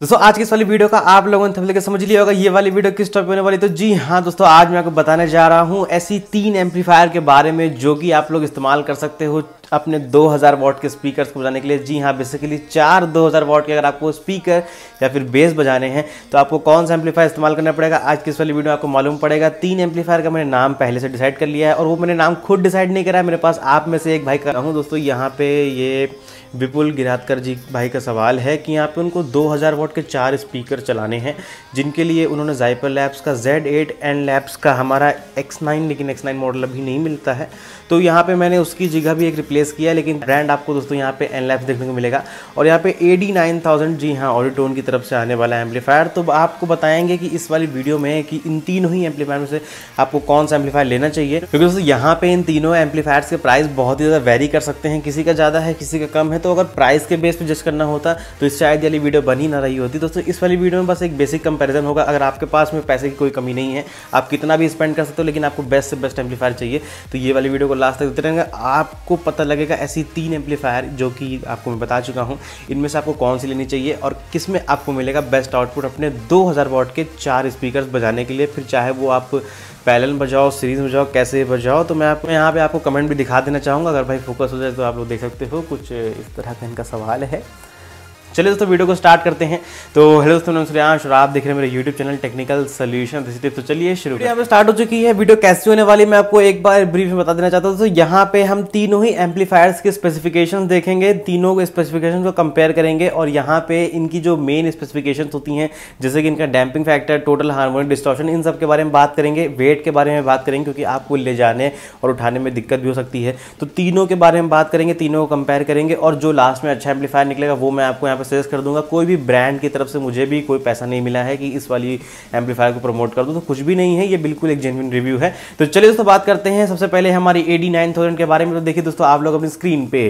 दोस्तों आज की इस वाली वीडियो का आप लोगों ने थंबनेल के समझ लिया होगा ये वाली वीडियो किस टॉपिक होने वाली। तो जी हाँ दोस्तों, आज मैं आपको बताने जा रहा हूँ ऐसी 3 एम्पलीफायर के बारे में जो कि आप लोग इस्तेमाल कर सकते हो अपने 2000 वॉट के स्पीकर्स को बजाने के लिए। जी हाँ, बेसिकली 4 2000 वॉट के अगर आपको स्पीकर या फिर बेस बजाने हैं तो आपको कौन सा एम्पलीफायर इस्तेमाल करना पड़ेगा। आज की इस वाली वीडियो में आपको मालूम पड़ेगा। 3 एम्पलीफायर का मैंने नाम पहले से डिसाइड कर लिया है और वो मैंने नाम खुद डिसाइड नहीं करा है, मेरे पास आप में से एक भाई कर रहा हूँ। दोस्तों यहाँ पे ये विपुल गिरातकर जी भाई का सवाल है कि यहाँ पे उनको 2000 वॉट के 4 स्पीकर चलाने हैं, जिनके लिए उन्होंने ज़ाइपर लैब्स का Z8 एंड लैब्स का हमारा X9, लेकिन X9 मॉडल अभी नहीं मिलता है तो यहाँ पे मैंने उसकी जगह भी एक रिप्लेस किया, लेकिन ब्रांड आपको दोस्तों यहाँ पे एन लैब्स देखने को मिलेगा। और यहाँ पे AD9000, जी हाँ, ऑडिटोन की तरफ से आने वाला एम्पलीफायर। तो आपको बताएंगे कि इस वाली वीडियो में कि इन तीनों ही एम्पलीफायर में से आपको कौन सा एम्पलीफायर लेना चाहिए, क्योंकि दोस्तों यहाँ पे इन तीनों एम्पलीफायर्स के प्राइस बहुत ही ज़्यादा वेरी कर सकते हैं, किसी का ज़्यादा है किसी का कम है। तो अगर प्राइस के बेस पे जज करना होता तो इस शायद वाली वीडियो बन ही ना रही होती। दोस्तों इस वाली वीडियो में बस एक बेसिक कंपैरिजन होगा। अगर आपके पास में पैसे की कोई कमी नहीं है, आप कितना भी स्पेंड कर सकते हो, लेकिन आपको बेस्ट से बेस्ट एम्पलीफायर चाहिए तो ये वाली वीडियो को लास्ट तक देखते रहेंगे, आपको पता लगेगा ऐसी 3 एम्पलीफायर जो कि आपको मैं बता चुका हूँ, इनमें से आपको कौन सी लेनी चाहिए और किस में आपको मिलेगा बेस्ट आउटपुट अपने 2000 वॉट के 4 स्पीकर्स बजाने के लिए। फिर चाहे वो आप पैरेलल बजाओ, सीरीज बजाओ, कैसे बजाओ। तो मैं आपको यहाँ पे आपको कमेंट भी दिखा देना चाहूँगा, अगर भाई फोकस हो जाए तो आप लोग देख सकते हो। कुछ इस तरह का इनका सवाल है। चलिए दोस्तों वीडियो को स्टार्ट करते हैं। तो हेलो दोस्तों, मैं सूर्यांश और आप देख रहे हैं मेरे यूट्यूब चैनल टेक्निकल सॉल्यूशन। तो चलिए शुरू। यहाँ पे स्टार्ट हो चुकी है। वीडियो कैसी होने वाली मैं आपको एक बार ब्रीफ में बता देना चाहता हूँ। तो यहाँ पे हम तीनों ही एम्पलीफायर्स के स्पेसिफिकेशन देखेंगे, तीनों के स्पेसिफिकेशन को कंपेयर करेंगे और यहाँ पे इनकी जो मेन स्पेसिफिकेशन होती हैं, जैसे कि इनका damping factor, total harmonic distortion, इन सब के बारे में बात करेंगे। वेट के बारे में बात करेंगे क्योंकि आपको ले जाने और उठाने में दिक्कत भी हो सकती है, तो तीनों के बारे में बात करेंगे, तीनों को कंपेयर करेंगे और जो लास्ट में अच्छा एम्पलीफायर निकलेगा वो मैं आपको यहाँ पे सजेस्ट कर दूंगा। कोई भी ब्रांड की तरफ से मुझे भी कोई पैसा नहीं मिला है कि इस वाली एम्पलीफायर को प्रमोट कर दूं, तो कुछ भी नहीं है, ये बिल्कुल एक जेन्युइन रिव्यू है। तो चलिए दोस्तों बात करते हैं सबसे पहले हमारी AD9000 के बारे में। तो देखिए दोस्तों, आप लोग अपनी स्क्रीन पे,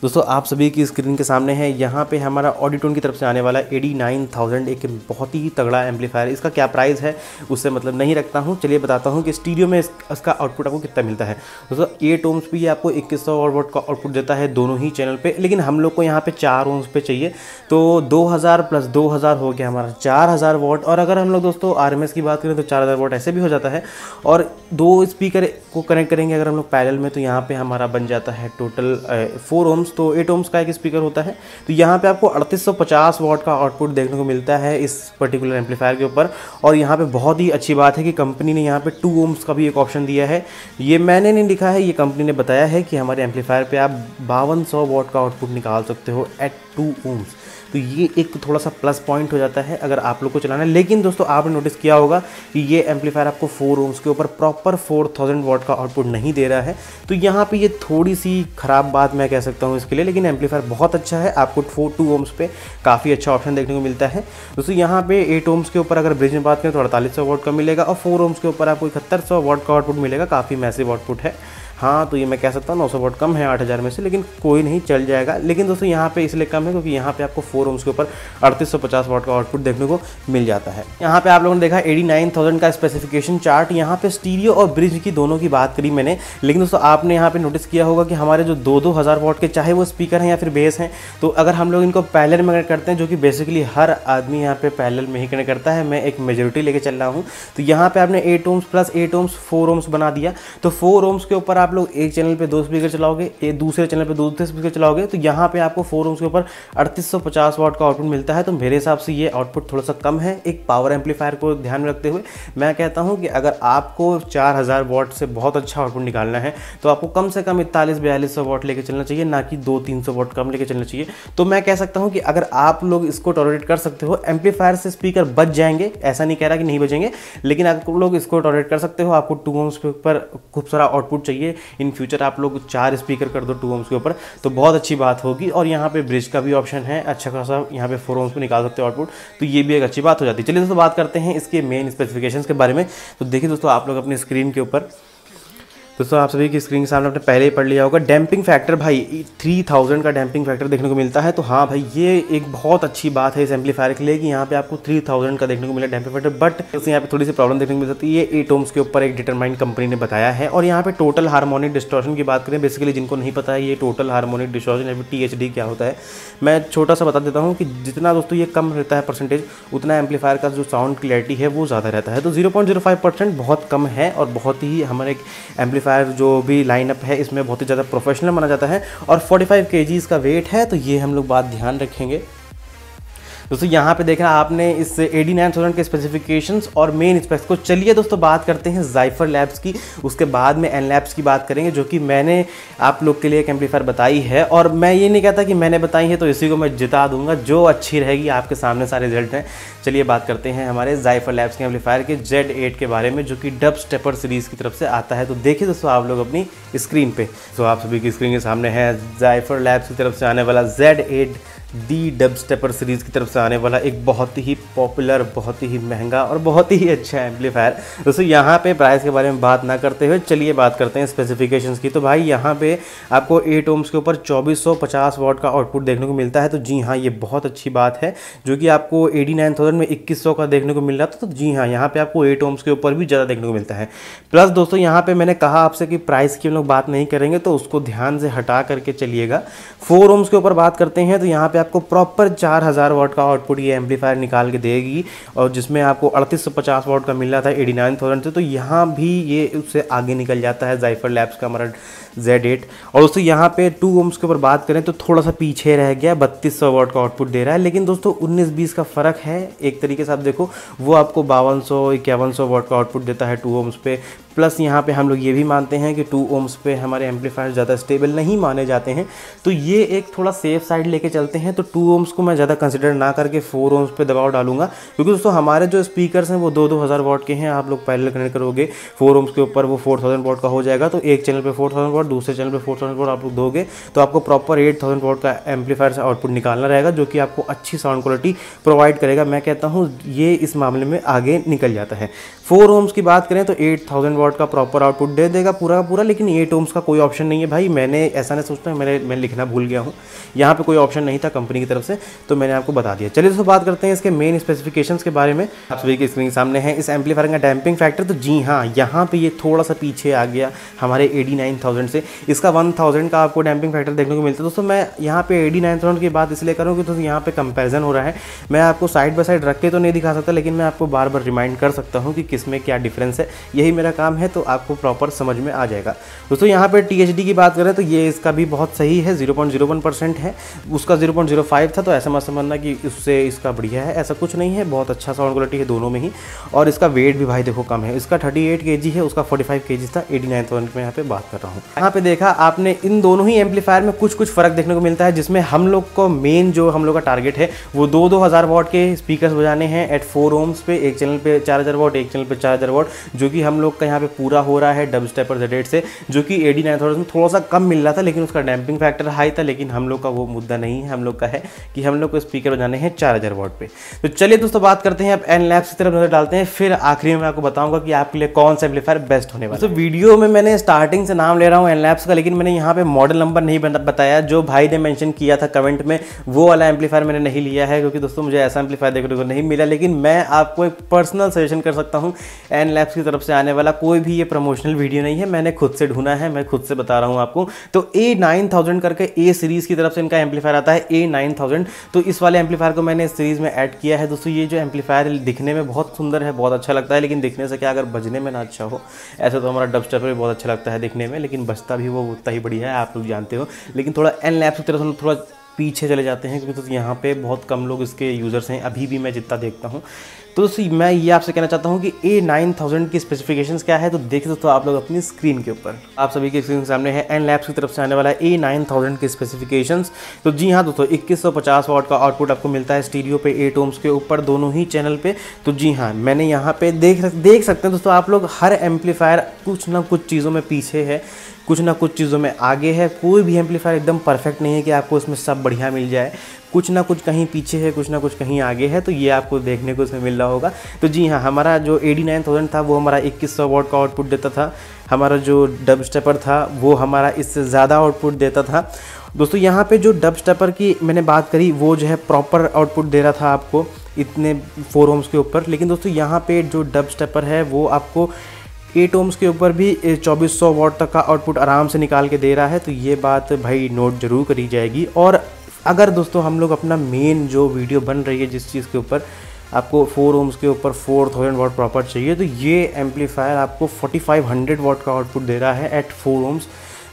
दोस्तों आप सभी की स्क्रीन के सामने है, यहाँ पे हमारा ऑडिटोन की तरफ से आने वाला AD9000 एक बहुत ही तगड़ा एम्पलीफायर। इसका क्या प्राइस है उससे मतलब नहीं रखता हूँ, चलिए बताता हूँ कि स्टीरियो में इसका आउटपुट आपको कितना मिलता है। दोस्तों 8 ohms पे ये आपको 2100 वॉट का आउटपुट देता है दोनों ही चैनल पे, लेकिन हम लोग को यहाँ पे 4 ohms पे चाहिए, तो 2000 प्लस 2000 हो गया हमारा 4000 वॉट। और अगर हम लोग दोस्तों RMS की बात करें तो 4000 वॉट ऐसे भी हो जाता है। और 2 स्पीकर को कनेक्ट करेंगे अगर हम लोग पैरेलल में, तो यहाँ पे हमारा बन जाता है टोटल 4 ohms, तो 8 ohms का एक स्पीकर होता है। तो यहाँ पे आपको 3850 वॉट का आउटपुट देखने को मिलता है इस पर्टिकुलर एम्पलीफायर के ऊपर। और यहाँ पे बहुत ही अच्छी बात है कि कंपनी ने यहाँ पे 2 ohms का भी एक ऑप्शन दिया है। ये मैंने नहीं लिखा है, ये कंपनी ने बताया है कि हमारे एम्पलीफायर पे आप 5200 वॉट का आउटपुट निकाल सकते हो एट 2 ohms। तो ये एक थोड़ा सा प्लस पॉइंट हो जाता है अगर आप लोग को चलाना है। लेकिन दोस्तों आपने नोटिस किया होगा कि ये एम्पलीफायर आपको 4 ohms के ऊपर प्रॉपर 4000 वॉट का आउटपुट नहीं दे रहा है, तो यहाँ पे ये थोड़ी सी ख़राब बात मैं कह सकता हूँ इसके लिए। लेकिन एम्पलीफायर बहुत अच्छा है, आपको 2 ohms पे काफ़ी अच्छा ऑप्शन देखने को मिलता है। दोस्तों यहाँ पे 8 ohms के ऊपर अगर ब्रिज में बात करें तो 4800 वॉट का मिलेगा और 4 ohms के ऊपर आपको 7100 वॉट का आउटपुट मिलेगा, काफ़ी मैसिव आउटपुट है। हाँ, तो ये मैं कह सकता हूँ 900 वॉट कम है 8000 में से, लेकिन कोई नहीं, चल जाएगा। लेकिन दोस्तों यहाँ पे इसलिए कम है क्योंकि यहाँ पे आपको 4 ohms के ऊपर 3850 वॉट का आउटपुट देखने को मिल जाता है। यहाँ पे आप लोगों ने देखा AD9000 का स्पेसिफिकेशन चार्ट, यहाँ पे स्टीरियो और ब्रिज की दोनों की बात करी मैंने। लेकिन दोस्तों आपने यहाँ पे नोटिस किया होगा कि हमारे जो 2000 वॉट के चाहे वो स्पीकर हैं या फिर बेस हैं, तो अगर हम लोग इनको पैरेलल में कनेक्ट करते हैं, जो कि बेसिकली हर आदमी यहाँ पे पैरेलल में ही कनेक्ट करता है, मैं एक मेजोरिटी लेके चल रहा हूँ, तो यहाँ पे आपने 8 ohms प्लस 8 ohms 4 ohms बना दिया। तो 4 ohms के ऊपर आप लोग एक चैनल पे 2 स्पीकर चलाओगे, एक दूसरे चैनल पे 2 स्पीकर चलाओगे, तो यहाँ पे आपको 4 ohms के ऊपर 3850 वॉट का आउटपुट मिलता है। तो मेरे हिसाब से ये आउटपुट थोड़ा सा कम है। एक पावर एम्पलीफायर को ध्यान में रखते हुए मैं कहता हूँ कि अगर आपको 4000 वॉट से बहुत अच्छा आउटपुट निकालना है तो आपको कम से कम 4100-4200 वॉट लेके चलना चाहिए, ना कि 200-300 वॉट कम लेके चलना चाहिए। तो मैं कह सकता हूँ कि अगर आप लोग इसको टॉलरेट कर सकते हो, एम्पलीफायर से स्पीकर बच जाएंगे, ऐसा नहीं कह रहा कि नहीं बचेंगे, लेकिन आप लोग इसको टॉलरेट कर सकते हो। आपको 2 ohms के ऊपर खूब सारा आउटपुट चाहिए, इन फ्यूचर आप लोग 4 स्पीकर कर दो 2 ohms के ऊपर तो बहुत अच्छी बात होगी। और यहाँ पे ब्रिज का भी ऑप्शन है, अच्छा खासा यहाँ पे 4 ohms पे निकाल सकते हो आउटपुट, तो ये भी एक अच्छी बात हो जाती है। चलिए दोस्तों बात करते हैं इसके मेन स्पेसिफिकेशंस के बारे में। तो देखिए दोस्तों आप लोग अपनी स्क्रीन के ऊपर, दोस्तों आप सभी की स्क्रीन के सामने आपने पहले ही पढ़ लिया होगा डैम्पिंग फैक्टर भाई 3000 का डैम्पिंग फैक्टर देखने को मिलता है। तो हाँ भाई ये एक बहुत अच्छी बात है इस एम्पलीफायर के लिए कि यहाँ पे आपको 3000 का देखने को मिला डैम्पिंग फैक्टर। बट यहाँ पे थोड़ी सी प्रॉब्लम देखने को मिल सकती है। ये 8 ohms के ऊपर एक डिटरमाइन कंपनी ने बताया है। और यहाँ पे टोटल हार्मोनिक डिस्टॉर्शन की बात करें, बेसिकली जिनको नहीं पता है ये टोटल हार्मोनिक डिस्टॉर्शन या फिर THD क्या होता है, मैं छोटा सा बता देता हूँ कि जितना दोस्तों ये कम रहता है परसेंटेज, उतना एम्पलीफायर का जो साउंड क्लैरिटी है वो ज़्यादा रहता है। तो 0.05% बहुत कम है और बहुत ही हमारे एम्पलीफायर जो भी लाइनअप है इसमें बहुत ही ज़्यादा प्रोफेशनल माना जाता है। और 45 kg का वेट है, तो ये हम लोग बात ध्यान रखेंगे। दोस्तों यहाँ पे देखा आपने इस AD9000 के स्पेसिफिकेशंस और मेन स्पेक्स को। चलिए दोस्तों बात करते हैं ज़ाइफर लैब्स की, उसके बाद में एनलैब्स की बात करेंगे, जो कि मैंने आप लोग के लिए एक एम्पलीफायर बताई है। और मैं ये नहीं कहता कि मैंने बताई है तो इसी को मैं जिता दूंगा, जो अच्छी रहेगी आपके सामने सारे रिजल्ट हैं। चलिए बात करते हैं हमारे ज़ाइफर लैब्स के एम्पलीफायर के Z8 के बारे में, जो कि डब स्टेपर सीरीज़ की तरफ से आता है। तो देखिए दोस्तों आप लोग अपनी स्क्रीन पे, तो आप सभी की स्क्रीन के सामने है ज़ाइफर लैब्स की तरफ से आने वाला Z8D डब स्टेपर सीरीज़ की तरफ से आने वाला एक बहुत ही पॉपुलर, बहुत ही महंगा और बहुत ही अच्छा एम्पलीफायर। दोस्तों यहाँ पे प्राइस के बारे में बात ना करते हुए चलिए बात करते हैं स्पेसिफिकेशंस की। तो भाई यहाँ पे आपको 8 ohms के ऊपर 2450 वाट का आउटपुट देखने को मिलता है। तो जी हाँ, ये बहुत अच्छी बात है। जो कि आपको AD9000 में 2100 का देखने को मिल रहा था, तो जी हाँ यहाँ पे आपको 8 ohms के ऊपर भी ज़्यादा देखने को मिलता है। प्लस दोस्तों यहाँ पे मैंने कहा आपसे कि प्राइस की हम लोग बात नहीं करेंगे, तो उसको ध्यान से हटा करके चलिएगा। 4 ohms के ऊपर बात करते हैं, तो यहाँ पे आपको प्रॉपर 4000 वाट का आउटपुट ये एम्पलीफायर निकाल के देगी, और जिसमें आपको 3850 वाट का मिल रहा था AD9000 से। तो यहाँ भी ये उससे आगे निकल जाता है ज़ाइफर लैब्स का हमारा Z8। और दोस्तों यहाँ पे 2 ohms के ऊपर बात करें तो थोड़ा सा पीछे रह गया, 3200 वाट का आउटपुट दे रहा है। लेकिन दोस्तों 19-20 का फ़र्क है एक तरीके से आप देखो, वो आपको 5200-5100 वाट का आउटपुट देता है 2 ohms पे। प्लस यहाँ पे हम लोग ये भी मानते हैं कि 2 ohms पे हमारे एम्पलीफायर ज़्यादा स्टेबल नहीं माने जाते हैं, तो ये एक थोड़ा सेफ साइड लेके चलते हैं। तो 2 ohms को मैं ज़्यादा कंसिडर ना करके 4 ohms पे दबाव डालूंगा, क्योंकि दोस्तों हमारे जो स्पीकर्स हैं वो 2000 वाट के हैं। आप लोग पैरेलल कनेक्ट करोगे 4 ohms के ऊपर, वो 4000 वाट का हो जाएगा। तो एक चैनल पे 4000 वाट, दूसरे चैनल पे 4000 वाट आप लोग दोगे, तो आपको प्रॉपर 8000 वाट का एम्पलीफायर से आउटपुट निकालना रहेगा, जो कि आपको अच्छी साउंड क्वालिटी प्रोवाइड करेगा। मैं कहता हूँ ये इस मामले में आगे निकल जाता है। 4 ohms की बात करें तो 8000 वाट का प्रॉपर आउटपुट दे देगा पूरा का पूरा, लेकिन 8 ohms का कोई ऑप्शन नहीं है भाई। मैंने ऐसा नहीं सोचता, मैं लिखना भूल गया हूँ, यहाँ पे कोई ऑप्शन नहीं था कंपनी की तरफ से, तो मैंने आपको बता दिया। चलिए दोस्तों बात करते हैं इसके मेन स्पेसिफिकेशंस के बारे में। आप सभी की स्क्रीन के सामने है इस एम्पलीफायर का डैम्पिंग फैक्टर। तो जी हाँ, यहाँ पे ये थोड़ा सा पीछे आ गया हमारे AD9000 से। इसका 1000 का आपको डैम्पिंग फैक्टर देखने को मिलता है। दोस्तों मैं यहाँ पे AD9000 की बात इसलिए करूँ कि दोस्तों यहाँ पे कंपैरिजन हो रहा है। मैं आपको साइड बाय साइड रख के तो नहीं दिखा सकता, लेकिन मैं आपको बार बार रिमाइंड कर सकता हूँ कि किस में क्या डिफरेंस है। यही मेरा काम है, तो आपको प्रॉपर समझ में आ जाएगा। दोस्तों यहाँ पे THD की बात करें तो ये इसका भी बहुत सही है, 0.01% है। उसका 0.05 था, तो ऐसा मत समझना कि उससे इसका बढ़िया है, ऐसा कुछ नहीं है। बहुत अच्छा साउंड क्वालिटी है दोनों में ही। और इसका वेट भी भाई देखो कम है, इसका 38 kg है, उसका 45 kg था। AD9000 में यहाँ पे बात कर रहा हूँ। यहाँ पे देखा आपने इन दोनों ही एम्पलीफायर में कुछ फ़र्क देखने को मिलता है, जिसमें हम लोग को मेन जो हम लोग का टारगेट है वो 2000 वाट के स्पीकर्स बजाने हैं एट 4 ohms पे। एक चैनल पे 4000 वाट, एक चैनल पे 4000 वाट, जो कि हम लोग का यहाँ पे पूरा हो रहा है डब स्टेपर Z8 से, जो कि AD9000 में थोड़ा सा कम मिल रहा था, लेकिन उसका डैम्पिंग फैक्टर हाई था। लेकिन हम लोग का वो मुद्दा नहीं है, हम लोग का है कि हम लोग को स्पीकर बजाने हैं 4000 वाट पे। तो चलिए दोस्तों बात करते हैं अब एनलैब्स की तरफ नजर डालते हैं, फिर आखिरी में मैं आपको बताऊंगा कि आपके लिए कौन सा एम्पलीफायर बेस्ट होने वाला है। तो वीडियो में मैंने स्टार्टिंग से नाम ले रहा हूँ एनलैब्स का, लेकिन मैंने यहाँ पे मॉडल नंबर नहीं बताया। जो भाई ने मेंशन किया था कमेंट में, वो वाला एम्पलीफायर मैंने नहीं लिया है, क्योंकि दोस्तों मुझे ऐसा एम्पलीफायर देखने को नहीं मिला। लेकिन मैं आपको एक पर्सनल सजेशन कर सकता हूँ, एनलैब्स की तरफ से आने वाला कोई भी ये प्रमोशनल वीडियो नहीं है, मैंने खुद से ढूंढा है, मैं खुद से बता रहा हूँ आपको। तो A9000 करके A सीरीज़ की तरफ से इनका एम्पलीफायर आता है, A9000। तो इस वाले एम्पलीफायर को मैंने इस सीरीज़ में ऐड किया है। दोस्तों ये जो एम्पलीफायर दिखने में बहुत सुंदर है, बहुत अच्छा लगता है, लेकिन दिखने से क्या, अगर बजने में ना अच्छा हो। ऐसे तो हमारा डब स्टेपर भी बहुत अच्छा लगता है दिखने में, लेकिन बजता भी वो उतना ही बढ़िया है, आप लोग जानते हो। लेकिन थोड़ा एनलैब्स की तरफ से थोड़ा पीछे चले जाते हैं, क्योंकि तो यहाँ पे बहुत कम लोग इसके यूज़र्स हैं, अभी भी मैं जितना देखता हूँ। तो मैं ये आपसे कहना चाहता हूँ कि A9000 की स्पेसिफिकेशंस क्या है, तो देख दोस्तों आप लोग अपनी स्क्रीन के ऊपर, आप सभी के स्क्रीन के सामने है एनलैब्स की तरफ से आने वाला है A9000 की स्पेसिफिकेशंस। तो जी हाँ दोस्तों, 2150 वाट का आउटपुट आपको मिलता है स्टीरियो पे 8 ohms के ऊपर दोनों ही चैनल पे। तो जी हाँ, मैंने यहाँ पे देख सकते हैं दोस्तों आप लोग, हर एम्पलीफायर कुछ ना कुछ चीज़ों में पीछे है, कुछ ना कुछ चीज़ों में आगे है। कोई भी एम्पलीफायर एकदम परफेक्ट नहीं है कि आपको इसमें सब बढ़िया मिल जाए। कुछ ना कुछ कहीं पीछे है, कुछ ना कुछ कहीं आगे है, तो ये आपको देखने को इसमें मिल रहा होगा। तो जी हाँ, हमारा जो 89,000 था वो हमारा 2100 वॉट का आउटपुट देता था। हमारा जो डब स्टेपर था वो हमारा इससे ज़्यादा आउटपुट देता था। दोस्तों यहाँ पे जो डब स्टेपर की मैंने बात करी वो जो है प्रॉपर आउटपुट दे रहा था आपको इतने 4 ohms के ऊपर, लेकिन दोस्तों यहाँ पे जो डब स्टेपर है वो आपको 8 ohms के ऊपर भी 2400 वॉट तक का आउटपुट आराम से निकाल के दे रहा है। तो ये बात भाई नोट जरूर करी जाएगी। और अगर दोस्तों हम लोग अपना मेन जो वीडियो बन रही है जिस चीज़ के ऊपर आपको 4 ohms के ऊपर 4000 वॉट प्रॉपर चाहिए, तो ये एम्पलीफायर आपको 4500 वॉट का आउटपुट दे रहा है एट 4 ohms।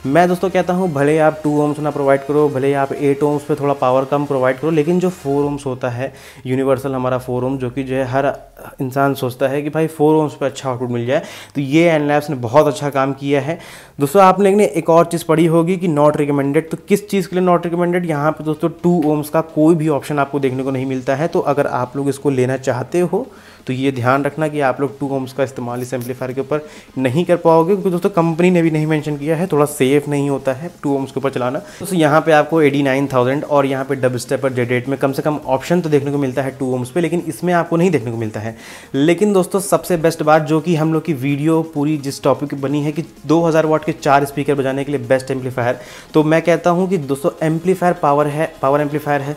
मैं दोस्तों कहता हूँ भले आप 2 ohms ना प्रोवाइड करो, भले आप 8 ohms पे थोड़ा पावर कम प्रोवाइड करो, लेकिन जो 4 ohms होता है यूनिवर्सल हमारा 4 ohms, जो कि जो है हर इंसान सोचता है कि भाई 4 ohms पे अच्छा आउटपुट मिल जाए, तो ये एनलैब्स ने बहुत अच्छा काम किया है। दोस्तों आप लोगों ने एक और चीज़ पढ़ी होगी कि नॉट रिकमेंडेड, तो किस चीज़ के लिए नॉट रिकमेंडेड? यहाँ पे दोस्तों 2 ohms का कोई भी ऑप्शन आपको देखने को नहीं मिलता है। तो अगर आप लोग इसको लेना चाहते हो तो ये ध्यान रखना कि आप लोग 2 ohms का इस्तेमाल इस एम्पलीफायर के ऊपर नहीं कर पाओगे, क्योंकि दोस्तों कंपनी ने भी नहीं मेंशन किया है, थोड़ा सेफ नहीं होता है 2 ohms के ऊपर चलाना। दोस्तों यहाँ पे आपको 89,000 और यहाँ पे डब स्टेपर Z8 में कम से कम ऑप्शन तो देखने को मिलता है 2 ohms पे, लेकिन इसमें आपको नहीं देखने को मिलता है। लेकिन दोस्तों सबसे बेस्ट बात जो कि हम लोग की वीडियो पूरी जिस टॉपिक की बनी है कि 2000 वॉट के 4 स्पीकर बजाने के लिए बेस्ट एम्पलीफायर, तो मैं कहता हूँ कि दोस्तों एम्पलीफायर पावर एम्पलीफायर है।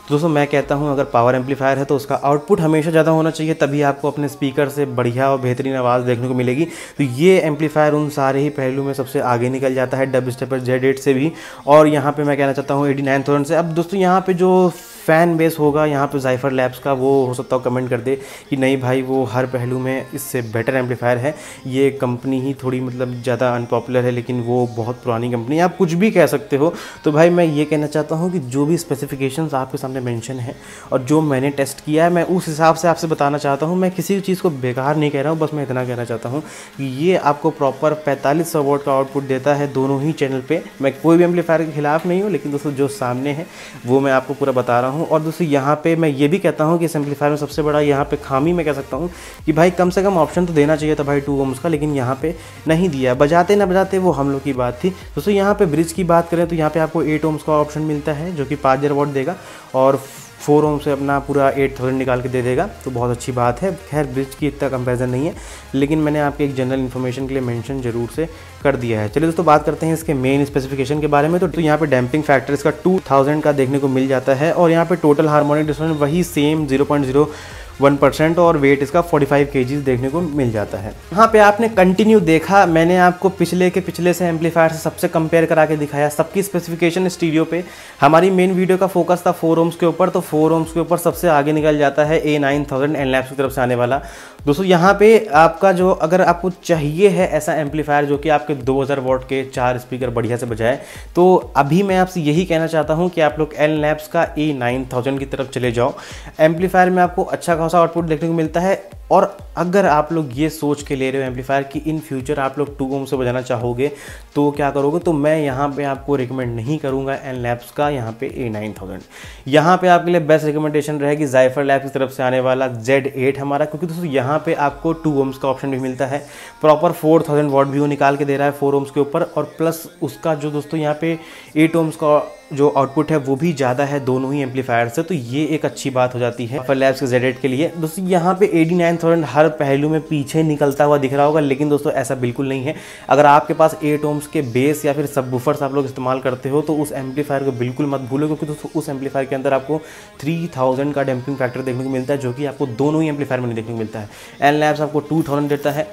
दोस्तों मैं कहता हूं अगर पावर एम्पलीफायर है तो उसका आउटपुट हमेशा ज़्यादा होना चाहिए, तभी आपको अपने स्पीकर से बढ़िया और बेहतरीन आवाज़ देखने को मिलेगी। तो ये एम्पलीफायर उन सारे ही पहलू में सबसे आगे निकल जाता है डब स्टेपर Z8 से भी। और यहाँ पे मैं कहना चाहता हूँ 89,000 से। अब दोस्तों यहाँ पे जो फ़ैन बेस होगा यहाँ पे ज़ाइफर लैब्स का, वो हो सकता है कमेंट कर दे कि नहीं भाई वो हर पहलू में इससे बेटर एम्पलीफायर है, ये कंपनी ही थोड़ी मतलब ज़्यादा अनपॉपुलर है, लेकिन वो बहुत पुरानी कंपनी है, आप कुछ भी कह सकते हो। तो भाई मैं ये कहना चाहता हूँ कि जो भी स्पेसिफिकेशंस आपके सामने मेंशन है और जो मैंने टेस्ट किया है मैं उस हिसाब से आपसे बताना चाहता हूँ। मैं किसी चीज़ को बेकार नहीं कह रहा हूँ, बस मैं इतना कहना चाहता हूँ कि ये आपको प्रॉपर 4500 वॉट का आउटपुट देता है दोनों ही चैनल पर। मैं कोई भी एम्पलीफायर के खिलाफ नहीं हूँ, लेकिन दोस्तों जो सामने है वो मैं आपको पूरा बता रहा हूँ। और दोस्तों यहाँ पे मैं ये भी कहता हूँ कि इस एम्पलीफायर में सबसे बड़ा यहाँ पे खामी मैं कह सकता हूँ कि भाई कम से कम ऑप्शन तो देना चाहिए था भाई 2 ohms का, लेकिन यहाँ पे नहीं दिया। बजाते ना बजाते वो हम लोग की बात थी। दोस्तों यहाँ पे ब्रिज की बात करें तो यहाँ पे आपको 8 ohms का ऑप्शन मिलता है जो कि 5000 वॉट देगा और 4 ohms से अपना पूरा 8000 निकाल के दे देगा, तो बहुत अच्छी बात है। खैर ब्रिज की इतना कंपैरिजन नहीं है, लेकिन मैंने आपके एक जनरल इन्फॉर्मेशन के लिए मेंशन जरूर से कर दिया है। चलिए दोस्तों बात करते हैं इसके मेन स्पेसिफिकेशन के बारे में। तो यहाँ पे डैम्पिंग फैक्टर इसका 2000 का देखने को मिल जाता है और यहाँ पे टोटल हार्मोनिक डिस्टोर्शन वही सेम 0.01% और वेट इसका 45 kg देखने को मिल जाता है। यहाँ पे आपने कंटिन्यू देखा, मैंने आपको पिछले से एम्पलीफायर से सबसे कंपेयर करा के दिखाया, सबकी स्पेसिफिकेशन स्टीरियो पे। हमारी मेन वीडियो का फोकस था 4 ohms के ऊपर, तो 4 ohms के ऊपर सबसे आगे निकल जाता है A9000 एनलैब्स की तरफ से आने वाला। दोस्तों यहाँ पे आपका जो अगर आपको चाहिए है ऐसा एम्पलीफायर जो कि आपके 2000 वॉट के 4 स्पीकर बढ़िया से बजाए, तो अभी मैं आपसे यही कहना चाहता हूँ कि आप लोग एनलैब्स का A9000 की तरफ चले जाओ। एम्पलीफायर में आपको अच्छा खासा आउटपुट देखने को मिलता है। और अगर आप लोग ये सोच के ले रहे हो एम्पलीफायर कि इन फ्यूचर आप लोग 2 ohms से बजाना चाहोगे तो क्या करोगे, तो मैं यहाँ पे आपको रिकमेंड नहीं करूँगा एनलैब्स का यहाँ पे A9000। यहाँ पे आपके लिए बेस्ट रिकमेंडेशन रहेगी ज़ाइफर लैब्स की तरफ से आने वाला Z8 हमारा, क्योंकि दोस्तों यहाँ पे आपको 2 ohms का ऑप्शन भी मिलता है, प्रॉपर 4000 वॉट भी वो निकाल के दे रहा है 4 ohms के ऊपर, और प्लस उसका जो दोस्तों यहाँ पे 8 ohms का जो आउटपुट है वो भी ज़्यादा है दोनों ही एम्पलीफायर से, तो ये एक अच्छी बात हो जाती है ज़ाइफर लैब्स के Z8 के लिए। दोस्तों यहाँ पे 89,000 हर पहलू में पीछे निकलता हुआ दिख रहा होगा, लेकिन दोस्तों ऐसा बिल्कुल नहीं है। अगर आपके पास 8 ohms के बेस या फिर सबवूफर्स आप लोग इस्तेमाल करते हो तो उस एम्पलीफायर को बिल्कुल मत भूलो, क्योंकि दोस्तों उस एम्पलीफायर के अंदर आपको 3000 का डैम्पिंग फैक्टर देखने को मिलता है, जो कि आपको दोनों ही एम्पलीफायर में नहीं देखने को मिलता है। एनलैब्स आपको 2000 देता है,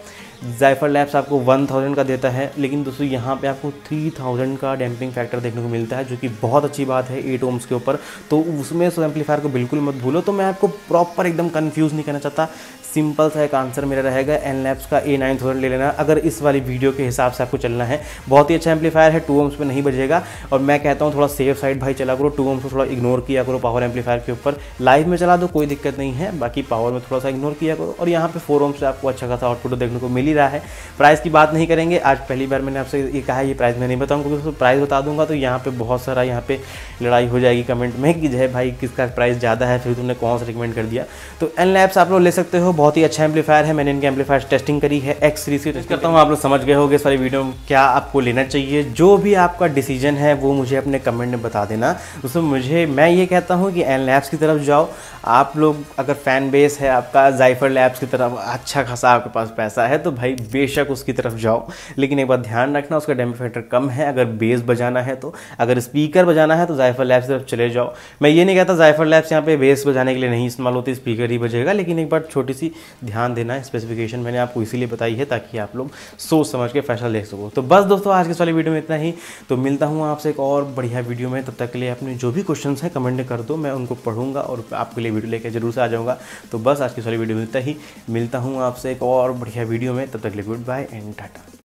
ज़ाइफर लैब्स आपको 1000 का देता है, लेकिन दोस्तों यहाँ पे आपको 3000 का डैम्पिंग फैक्टर देखने को मिलता है, जो कि बहुत अच्छी बात है 8 ohms के ऊपर। तो उसमें उस एम्पलीफायर को बिल्कुल मत भूलो। तो मैं आपको प्रॉपर एकदम कंफ्यूज नहीं करना चाहता, सिंपल सा एक आंसर मेरा रहेगा, एनलैब्स का A9000 ले लेना अगर इस वाली वीडियो के हिसाब से आपको चलना है। बहुत ही अच्छा एम्पलीफायर है, 2 ohms पे नहीं बजेगा, और मैं कहता हूँ थोड़ा सेफ साइड भाई चला करो, 2 ohms को थोड़ा इग्नोर किया करो पावर एम्पलीफायर के ऊपर। लाइव में चला दो कोई दिक्कत नहीं है, बाकी पावर में थोड़ा सा इग्नोर किया करो। और यहाँ पे 4 ohms से आपको अच्छा खासा आउटपुट देखने को मिल ही रहा है। प्राइस की बात नहीं करेंगे, आज पहली बार मैंने आपसे ये कहा है ये प्राइस मैं नहीं बताऊँगा, क्योंकि प्राइस बता दूंगा तो यहाँ पे बहुत सारा यहाँ पे लड़ाई हो जाएगी कमेंट में कि जय भाई किसका प्राइस ज़्यादा है, फिर तुमने कौन सा रिकमेंड कर दिया। तो एनलैब्स आप लोग ले सकते हो, बहुत ही अच्छा एम्पलीफायर है। मैंने इनके एम्पलीफायर टेस्टिंग करी है, एक्स सीरीज की टेस्ट करता हूँ। आप लोग समझ गए होंगे इस वाली वीडियो में क्या आपको लेना चाहिए। जो भी आपका डिसीजन है वो मुझे अपने कमेंट में बता देना। दोस्तों मैं ये कहता हूँ कि एन लैब्स की तरफ जाओ। आप लोग अगर फैन बेस है आपका ज़ाइफर लैब्स की तरफ, अच्छा खासा आपके पास पैसा है तो भाई बेशक उसकी तरफ जाओ, लेकिन एक बात ध्यान रखना उसका डेमो फैक्टर कम है। अगर बेस बजाना है तो, अगर स्पीकर बजाना है तो ज़ाइफर लैब्स की तरफ चले जाओ। मैं ये नहीं कहता ज़ाइफर लैब्स यहाँ पे बेस बजाने के लिए नहीं इस्तेमाल होती, स्पीकर ही बजेगा, लेकिन एक बार छोटी सी ध्यान देना है। स्पेसिफिकेशन मैंने आपको इसीलिए बताई है ताकि आप लोग सोच समझ के फैसला ले सको। तो बस दोस्तों आज के इस वाली वीडियो में इतना ही। तो मिलता हूँ आपसे एक और बढ़िया वीडियो में। तब तक के लिए अपने जो भी क्वेश्चंस हैं कमेंट कर दो, मैं उनको पढ़ूंगा और आपके लिए वीडियो लेकर जरूर से आ जाऊँगा। तो बस आज की इस वाली वीडियो में इतना ही। मिलता हूँ आपसे एक और बढ़िया वीडियो में। तब तक के लिए गुड बाय एंड टाटा।